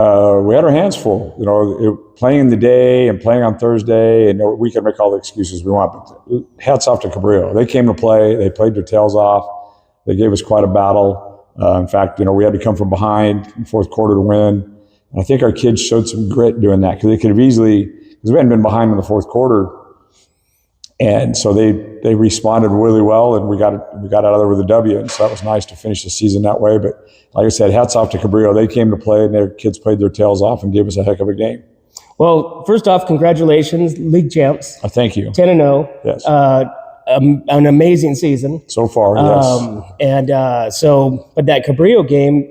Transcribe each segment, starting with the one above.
We had our hands full, playing in the day and playing on Thursday, and we can make all the excuses we want, but hats off to Cabrillo. They came to play. They played their tails off. They gave us quite a battle. In fact, we had to come from behind in the fourth quarter to win. And I think our kids showed some grit doing that, because they could have easily, because we hadn't been behind in the fourth quarter. And so they responded really well, and we got out of there with a W. And so that was nice to finish the season that way. But like I said, hats off to Cabrillo. They came to play, and their kids played their tails off and gave us a heck of a game. Well, first off, congratulations, league champs. Thank you. 10-0. Yes. An amazing season so far. Yes. But that Cabrillo game,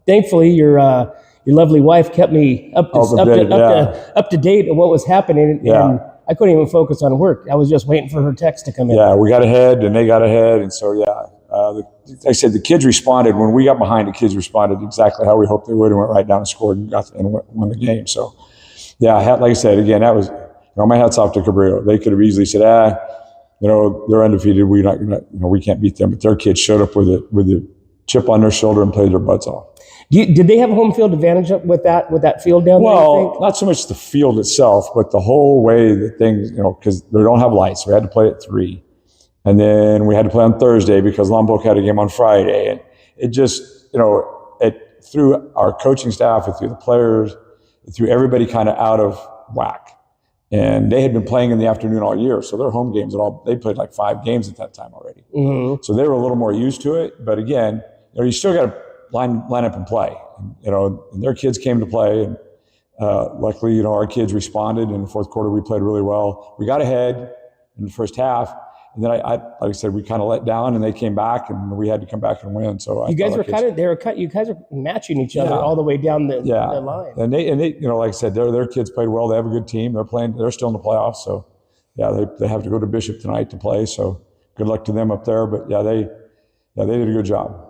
thankfully, your lovely wife kept me up to date on what was happening. And I couldn't even focus on work. I was just waiting for her text to come in. Yeah, we got ahead, and they got ahead, and so like I said, the kids responded when we got behind. The kids responded exactly how we hoped they would, and went right down and scored and won the game. So, like I said, again, that was my hats off to Cabrillo. They could have easily said, they're undefeated. We're not gonna, we can't beat them. But their kids showed up with a chip on their shoulder and played their butts off. Did they have home field advantage with that field down there? Well, not so much the field itself, but the whole way that things, because they don't have lights. We had to play at 3. And then we had to play on Thursday because North Bako had a game on Friday. And it just, it threw our coaching staff, it threw the players, it threw everybody kind of out of whack. And they had been playing in the afternoon all year. So their home games they played like 5 games at that time already. Mm-hmm. So they were a little more used to it. But again, you still got to line up and play. And their kids came to play, and luckily, our kids responded. In the fourth quarter, we played really well. We got ahead in the first half, and then like I said, we kind of let down, and they came back, and we had to come back and win. So you guys are matching each other all the way down the line. And they like I said, their kids played well. They have a good team. They're still in the playoffs. So they have to go to Bishop tonight to play. So good luck to them up there. But they did a good job.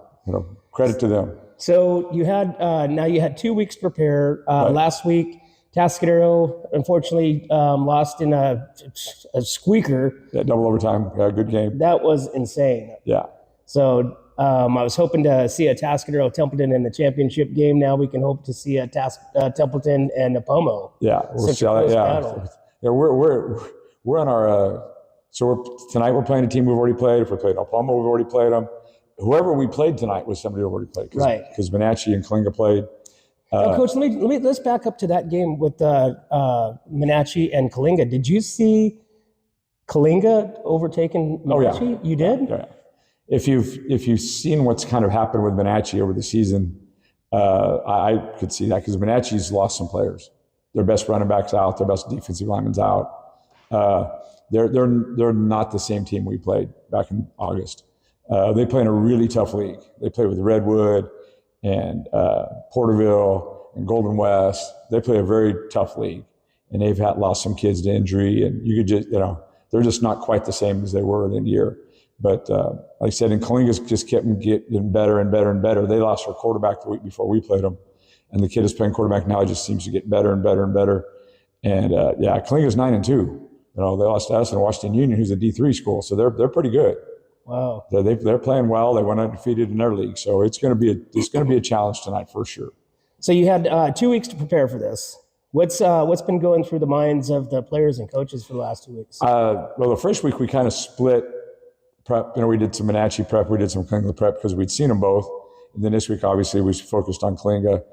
Credit to them. So you had 2 weeks to prepare. Last week, Tascadero unfortunately lost in a squeaker. Yeah, double overtime. Yeah, good game. That was insane. Yeah. So I was hoping to see a Tascadero Templeton in the championship game. Now we can hope to see a Templeton and a Pomo. Yeah, we'll see how that. Yeah, we're on our. Tonight we're playing a team we've already played. If we're playing Pomo, we've already played them. Whoever we played tonight was somebody who already played, because Menachie and Coalinga played. Coach, let's back up to that game with Menachie and Coalinga. Did you see Coalinga overtaking Menachie? Yeah. You did? Yeah. If you've seen what's kind of happened with Menachie over the season, I could see that, because Menachie's lost some players. Their best running back's out. Their best defensive lineman's out. They're not the same team we played back in August. They play in a really tough league. They play with Redwood and Porterville and Golden West. They play a very tough league, and they've lost some kids to injury. And you could just, they're just not quite the same as they were in the year. But like I said, and Coalinga's just kept getting better and better and better. They lost their quarterback the week before we played them, and the kid is playing quarterback now. It just seems to get better and better and better. And Coalinga's 9-2. They lost to us and Washington Union, who's a D3 school, so they're pretty good. Wow, they're playing well. They went undefeated in their league, so it's going to be a challenge tonight for sure. So you had 2 weeks to prepare for this. What's been going through the minds of the players and coaches for the last 2 weeks? Well, the first week we kind of split prep. We did some Menachie prep, we did some Coalinga prep because we'd seen them both. And then this week, obviously, we focused on Coalinga,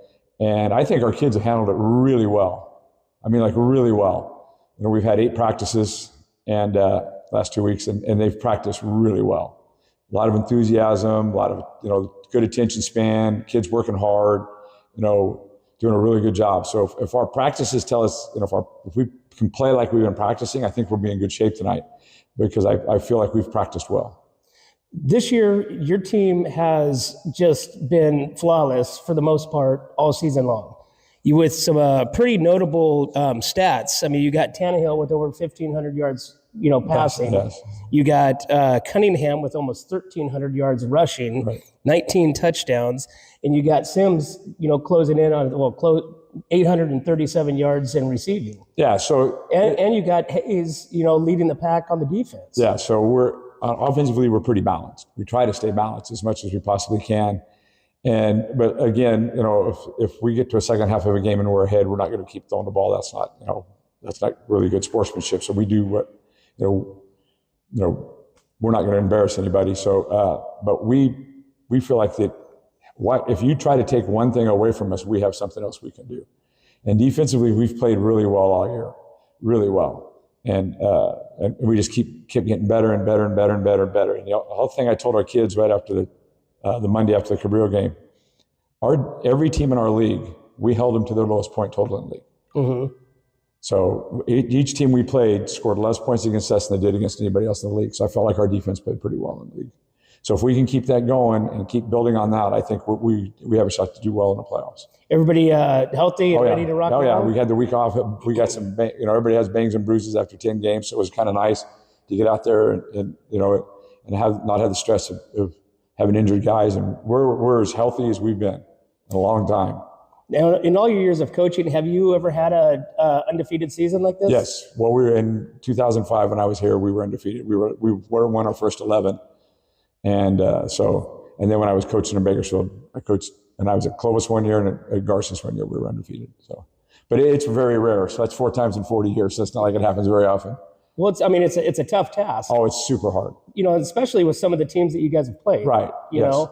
and I think our kids have handled it really well. I mean, really well. We've had 8 practices and last 2 weeks, and they've practiced really well. A lot of enthusiasm, a lot of good attention span, kids working hard, doing a really good job. So if our practices tell us, if we can play like we've been practicing, I think we'll be in good shape tonight, because I feel like we've practiced well. This year, your team has just been flawless for the most part all season long. You with some pretty notable stats. I mean, you got Tannehill with over 1,500 yards, passing. Yes. You got Cunningham with almost 1,300 yards rushing, right. 19 touchdowns, and you got Sims, closing in on 837 yards in receiving. Yeah. So and you got Hayes, leading the pack on the defense. Yeah. So we're offensively we're pretty balanced. We try to stay balanced as much as we possibly can. But again, if we get to a second half of a game and we're ahead, we're not going to keep throwing the ball. That's not really good sportsmanship. So we do what, we're not going to embarrass anybody. So, but we feel like that. If you try to take one thing away from us, we have something else we can do. And defensively, we've played really well all year, really well. And we just keep getting better and better and better and better and better. And the whole thing I told our kids right after the Monday after the Cabrillo game, every team in our league, we held them to their lowest point total in the league. Mm-hmm. So each team we played scored less points against us than they did against anybody else in the league. So I felt like our defense played pretty well in the league. So if we can keep that going and keep building on that, I think we have a shot to do well in the playoffs. Everybody healthy and ready to rock? Oh yeah, we had the week off. We got some, everybody has bangs and bruises after 10 games, so it was kind of nice to get out there and not have the stress of having injured guys. And we're as healthy as we've been in a long time. Now, in all your years of coaching, have you ever had a undefeated season like this? Yes. Well, we were in 2005 when I was here. We were undefeated. We won our first 11. And then when I was coaching in Bakersfield, I coached, and I was at Clovis one year and at Garcias one year, we were undefeated. So, but it's very rare. So that's 4 times in 40 years. So it's not like it happens very often. Well, it's a tough task. Oh, it's super hard. Especially with some of the teams that you guys have played. Right. Yeah.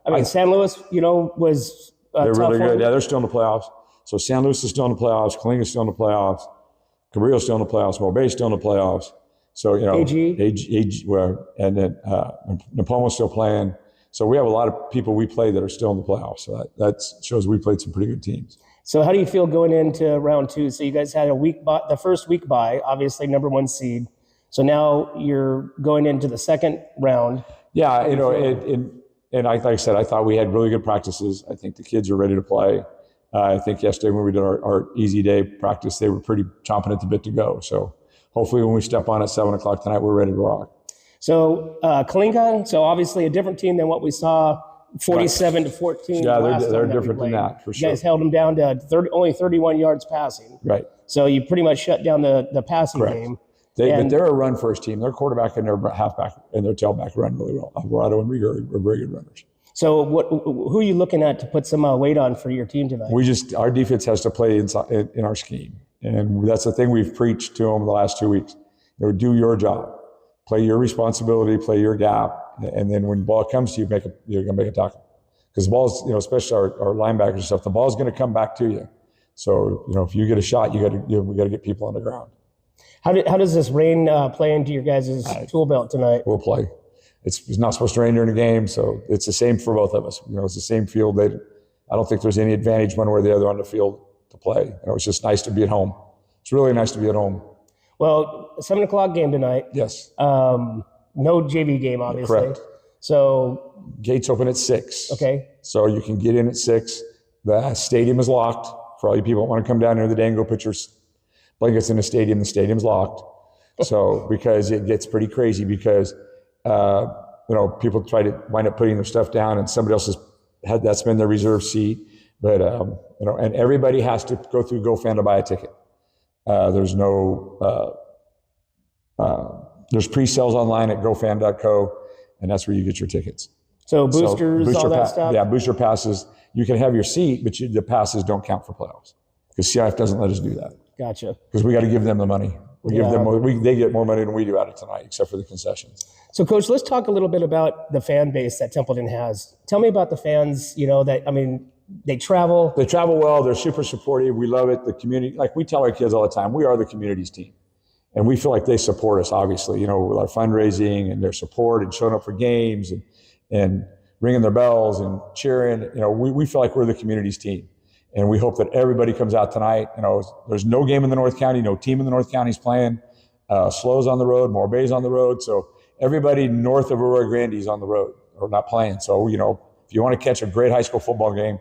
I mean, San Luis, was they're tough really good. one. Yeah, they're still in the playoffs. So San Luis is still in the playoffs. Coalinga's still in the playoffs. Cabrillo's still in the playoffs. Mobay's still in the playoffs. So, AG, and then Napomo's still playing. So we have a lot of people we play that are still in the playoffs. So that shows we played some pretty good teams. So how do you feel going into round 2? So you guys had the first week bye, obviously number 1 seed. So now you're going into the second round. Yeah, and like I said, I thought we had really good practices. I think the kids are ready to play. I think yesterday when we did our easy day practice, they were pretty chomping at the bit to go. So hopefully when we step on at 7 o'clock tonight, we're ready to rock. So Coalinga, so obviously a different team than what we saw 47-14. Yeah, they're different than that, for sure. You guys held them down to only 31 yards passing. Right. So you pretty much shut down the passing game. But they're a run-first team. Their quarterback and their halfback and their tailback run really well. Alvarado and Rieger are very good runners. So who are you looking at to put some weight on for your team tonight? Our defense has to play in our scheme. And that's the thing we've preached to them the last 2 weeks. Do your job. Play your responsibility, play your gap. And then when the ball comes to you, you're going to make a tackle. Because the ball's, especially our linebackers and stuff, the ball's going to come back to you. So, if you get a shot, we got to get people on the ground. How does this rain play into your guys' tool belt tonight? We'll play. It's not supposed to rain during the game, so it's the same for both of us. It's the same field. I don't think there's any advantage one way or the other on the field to play. It's just nice to be at home. It's really nice to be at home. Well, 7 o'clock game tonight. Yes. No JV game, obviously. Correct. So gates open at 6. Okay. So you can get in at 6. The stadium is locked. For all you people that want to come down here, the day and go put your blankets in the stadium's locked. So because it gets pretty crazy because people try to wind up putting their stuff down and somebody else that's been their reserve seat. But and everybody has to go through GoFan to buy a ticket. There's pre-sales online at gofan.co, and that's where you get your tickets. So boosters, all that stuff? Yeah, booster passes. You can have your seat, but the passes don't count for playoffs because CIF doesn't let us do that. Gotcha. Because we got to give them the money. They get more money than we do out of tonight, except for the concessions. So, Coach, let's talk a little bit about the fan base that Templeton has. Tell me about the fans, they travel. They travel well. They're super supportive. We love it. The community, like we tell our kids all the time, we are the community's team. And we feel like they support us, obviously, with our fundraising and their support and showing up for games and ringing their bells and cheering. We feel like we're the community's team. And we hope that everybody comes out tonight. There's no game in the North County, no team in the North County is playing. Slow's on the road, Morbay's on the road. So everybody north of Aurora Grande is on the road or not playing. So, if you want to catch a great high school football game,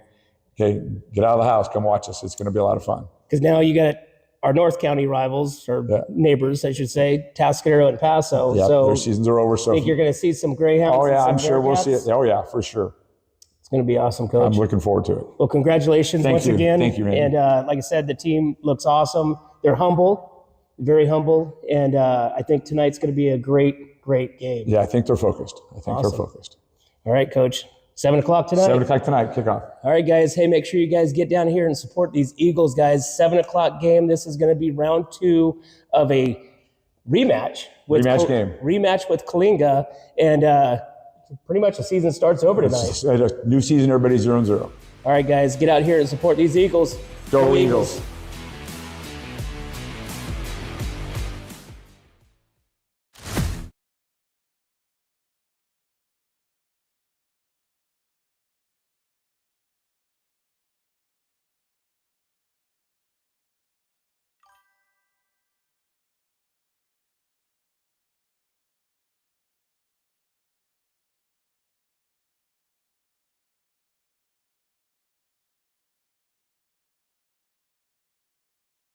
okay, get out of the house, come watch us. It's going to be a lot of fun. Because now you got our North County rivals, or neighbors, I should say, Tascadero and Paso. Yeah, so their seasons are over. So I think you're going to see some Greyhounds. Oh, yeah, I'm sure we'll see it. Oh, yeah, for sure. It's going to be awesome, Coach. I'm looking forward to it. Well, congratulations once again. Thank you, Randy. And like I said, the team looks awesome. They're humble, very humble. And I think tonight's going to be a great game. Yeah, I think they're focused. They're focused. All right, Coach. 7 o'clock tonight? 7 o'clock tonight, kickoff. All right, guys. Hey, make sure you guys get down here and support these Eagles, guys. 7 o'clock game. This is going to be round 2 of a rematch. Rematch with Coalinga. And pretty much the season starts over tonight. It's a new season, everybody's 0-0. All right, guys. Get out here and support these Eagles. Go Eagles.